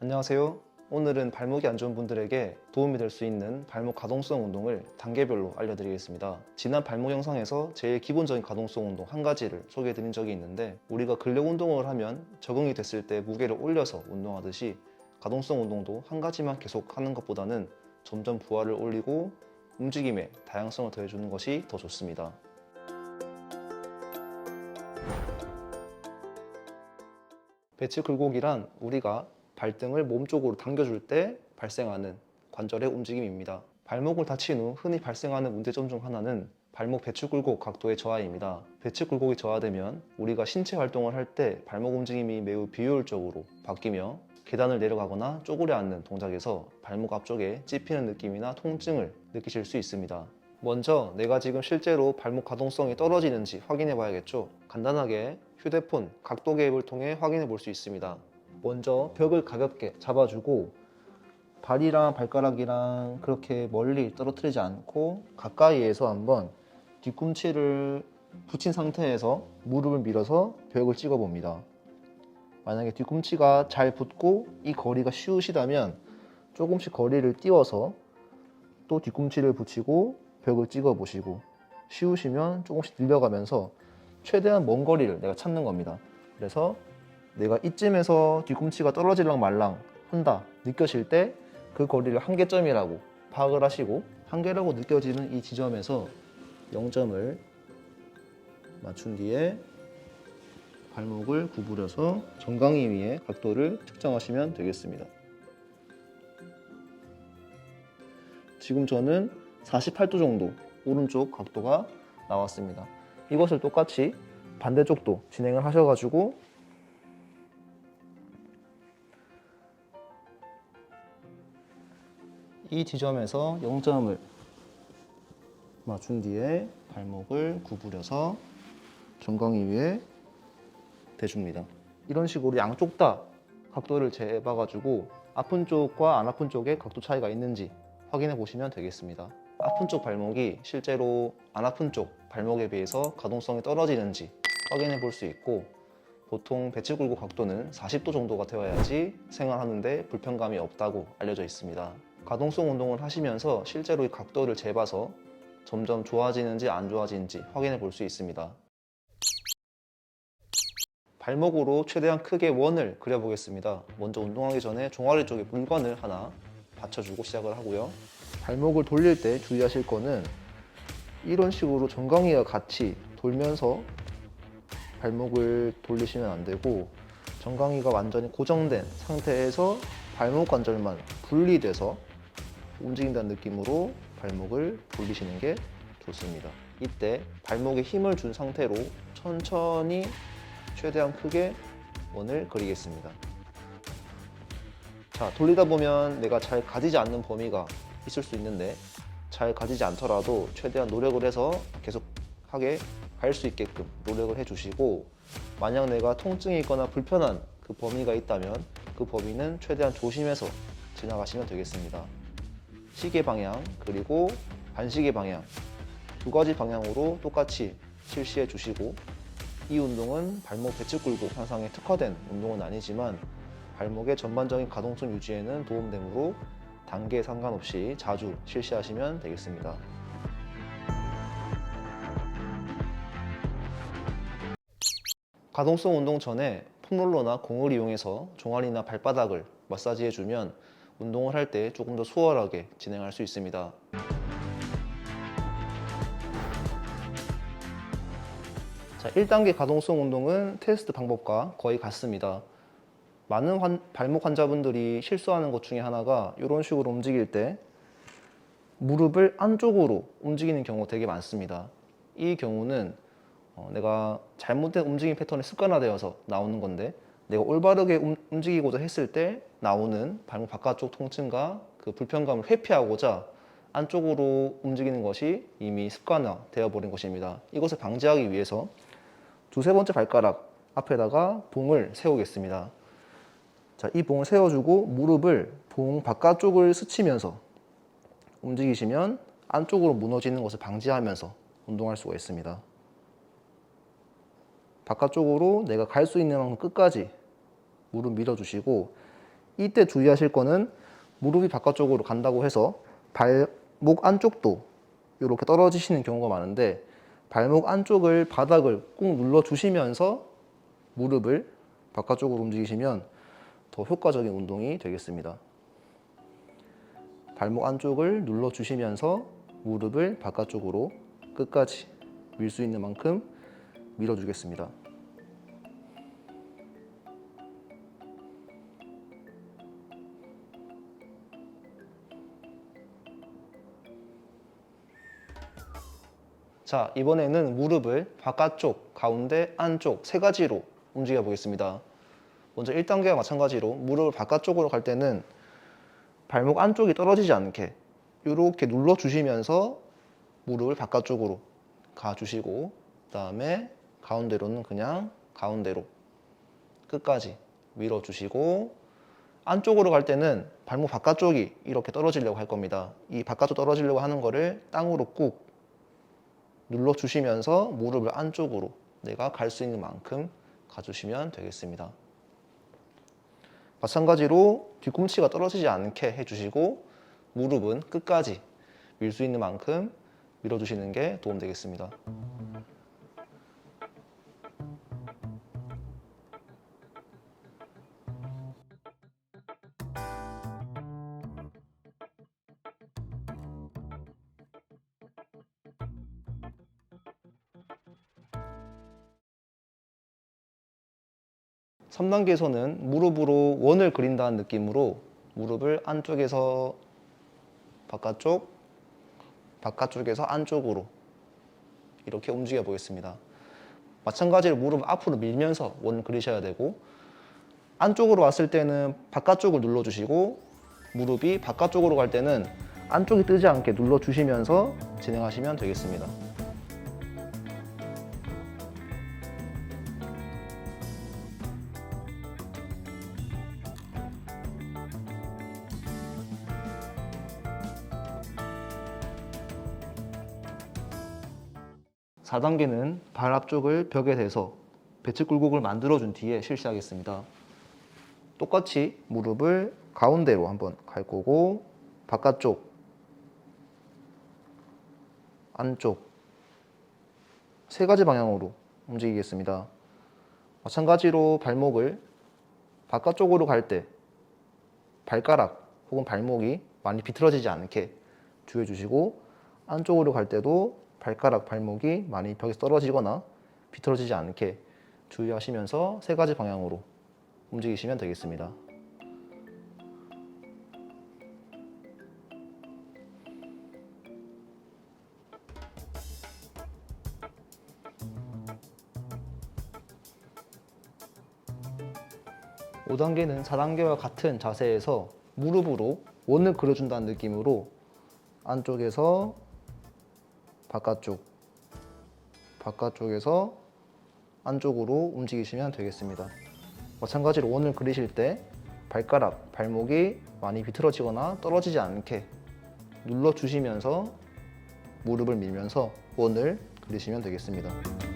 안녕하세요. 오늘은 발목이 안 좋은 분들에게 도움이 될 수 있는 발목 가동성 운동을 단계별로 알려드리겠습니다. 지난 발목 영상에서 제일 기본적인 가동성 운동 한 가지를 소개해 드린 적이 있는데, 우리가 근력 운동을 하면 적응이 됐을 때 무게를 올려서 운동하듯이 가동성 운동도 한 가지만 계속 하는 것보다는 점점 부하를 올리고 움직임에 다양성을 더해주는 것이 더 좋습니다. 배치 굴곡이란 우리가 발등을 몸쪽으로 당겨줄 때 발생하는 관절의 움직임입니다. 발목을 다친 후 흔히 발생하는 문제점 중 하나는 발목 배치 굴곡 각도의 저하입니다. 배치 굴곡이 저하되면 우리가 신체 활동을 할 때 발목 움직임이 매우 비효율적으로 바뀌며 계단을 내려가거나 쪼그려 앉는 동작에서 발목 앞쪽에 찝히는 느낌이나 통증을 느끼실 수 있습니다. 먼저 내가 지금 실제로 발목 가동성이 떨어지는지 확인해 봐야겠죠. 간단하게 휴대폰 각도계 앱을 통해 확인해 볼 수 있습니다. 먼저 벽을 가볍게 잡아주고 발이랑 발가락이랑 그렇게 멀리 떨어뜨리지 않고 가까이에서 한번 뒤꿈치를 붙인 상태에서 무릎을 밀어서 벽을 찍어 봅니다. 만약에 뒤꿈치가 잘 붙고 이 거리가 쉬우시다면 조금씩 거리를 띄워서 또 뒤꿈치를 붙이고 벽을 찍어 보시고, 쉬우시면 조금씩 늘려가면서 최대한 먼 거리를 내가 찾는 겁니다. 그래서 내가 이쯤에서 뒤꿈치가 떨어질랑 말랑 한다 느껴질 때 그 거리를 한계점이라고 파악을 하시고, 한계라고 느껴지는 이 지점에서 0점을 맞춘 뒤에 발목을 구부려서 정강이 위에 각도를 측정하시면 되겠습니다. 지금 저는 48도 정도 오른쪽 각도가 나왔습니다. 이것을 똑같이 반대쪽도 진행을 하셔가지고 이 지점에서 0점을 맞춘 뒤에 발목을 구부려서 정강이 위에 대줍니다. 이런 식으로 양쪽 다 각도를 재봐가지고 아픈 쪽과 안 아픈 쪽에 각도 차이가 있는지 확인해 보시면 되겠습니다. 아픈 쪽 발목이 실제로 안 아픈 쪽 발목에 비해서 가동성이 떨어지는지 확인해 볼 수 있고, 보통 배치 굴곡 각도는 40도 정도가 되어야지 생활하는데 불편감이 없다고 알려져 있습니다. 가동성 운동을 하시면서 실제로 이 각도를 재봐서 점점 좋아지는지 안 좋아지는지 확인해 볼 수 있습니다. 발목으로 최대한 크게 원을 그려보겠습니다. 먼저 운동하기 전에 종아리 쪽에 물건을 하나 받쳐주고 시작을 하고요. 발목을 돌릴 때 주의하실 거는 이런 식으로 정강이와 같이 돌면서 발목을 돌리시면 안 되고, 정강이가 완전히 고정된 상태에서 발목 관절만 분리돼서 움직인다는 느낌으로 발목을 돌리시는 게 좋습니다. 이때 발목에 힘을 준 상태로 천천히 최대한 크게 원을 그리겠습니다. 자, 돌리다 보면 내가 잘 가지지 않는 범위가 있을 수 있는데, 잘 가지지 않더라도 최대한 노력을 해서 계속하게 갈 수 있게끔 노력을 해주시고, 만약 내가 통증이 있거나 불편한 그 범위가 있다면 그 범위는 최대한 조심해서 지나가시면 되겠습니다. 시계 방향 그리고 반시계 방향 두 가지 방향으로 똑같이 실시해 주시고, 이 운동은 발목 배치 굴곡 향상에 특화된 운동은 아니지만 발목의 전반적인 가동성 유지에는 도움되므로 단계에 상관없이 자주 실시하시면 되겠습니다. 가동성 운동 전에 폼롤러나 공을 이용해서 종아리나 발바닥을 마사지해주면 운동을 할 때 조금 더 수월하게 진행할 수 있습니다. 자, 1단계 가동성 운동은 테스트 방법과 거의 같습니다. 많은 발목 환자분들이 실수하는 것 중에 하나가 이런 식으로 움직일 때 무릎을 안쪽으로 움직이는 경우가 되게 많습니다. 이 경우는 내가 잘못된 움직임 패턴이 습관화되어서 나오는 건데, 내가 올바르게 움직이고자 했을 때 나오는 발목 바깥쪽 통증과 그 불편감을 회피하고자 안쪽으로 움직이는 것이 이미 습관화되어 버린 것입니다. 이것을 방지하기 위해서 두세 번째 발가락 앞에다가 봉을 세우겠습니다. 자, 이 봉을 세워주고 무릎을 봉 바깥쪽을 스치면서 움직이시면 안쪽으로 무너지는 것을 방지하면서 운동할 수가 있습니다. 바깥쪽으로 내가 갈 수 있는 만큼 끝까지 무릎 밀어주시고, 이때 주의하실 거는 무릎이 바깥쪽으로 간다고 해서 발목 안쪽도 이렇게 떨어지시는 경우가 많은데 발목 안쪽을 바닥을 꾹 눌러주시면서 무릎을 바깥쪽으로 움직이시면 더 효과적인 운동이 되겠습니다. 발목 안쪽을 눌러주시면서 무릎을 바깥쪽으로 끝까지 밀 수 있는 만큼 밀어주겠습니다. 자, 이번에는 무릎을 바깥쪽, 가운데, 안쪽 세 가지로 움직여 보겠습니다. 먼저 1단계와 마찬가지로 무릎을 바깥쪽으로 갈 때는 발목 안쪽이 떨어지지 않게 이렇게 눌러주시면서 무릎을 바깥쪽으로 가주시고 그 다음에 가운데로는 그냥 가운데로 끝까지 밀어주시고 안쪽으로 갈 때는 발목 바깥쪽이 이렇게 떨어지려고 할 겁니다. 이 바깥쪽 떨어지려고 하는 거를 땅으로 꾹 눌러주시면서 무릎을 안쪽으로 내가 갈 수 있는 만큼 가주시면 되겠습니다. 마찬가지로 뒤꿈치가 떨어지지 않게 해주시고 무릎은 끝까지 밀 수 있는 만큼 밀어주시는 게 도움되겠습니다. 3단계에서는 무릎으로 원을 그린다는 느낌으로 무릎을 안쪽에서 바깥쪽, 바깥쪽에서 안쪽으로 이렇게 움직여 보겠습니다. 마찬가지로 무릎 앞으로 밀면서 원 그리셔야 되고 안쪽으로 왔을 때는 바깥쪽을 눌러주시고 무릎이 바깥쪽으로 갈 때는 안쪽이 뜨지 않게 눌러주시면서 진행하시면 되겠습니다. (4단계는) 발 앞쪽을 벽에 대서 배측 굴곡을 만들어준 뒤에 실시하겠습니다. 똑같이 무릎을 가운데로 한번 갈 거고 바깥쪽, 안쪽 세 가지 방향으로 움직이겠습니다. 마찬가지로 발목을 바깥쪽으로 갈 때 발가락 혹은 발목이 많이 비틀어지지 않게 주의해 주시고 안쪽으로 갈 때도 발가락, 발목이 많이 벽에서 떨어지거나 비틀어지지 않게 주의하시면서 세 가지 방향으로 움직이시면 되겠습니다. (5단계는) 4단계와 같은 자세에서 무릎으로 원을 그려준다는 느낌으로 안쪽에서 바깥쪽, 바깥쪽에서 안쪽으로 움직이시면 되겠습니다. 마찬가지로 원을 그리실 때 발가락, 발목이 많이 비틀어지거나 떨어지지 않게 눌러주시면서 무릎을 밀면서 원을 그리시면 되겠습니다.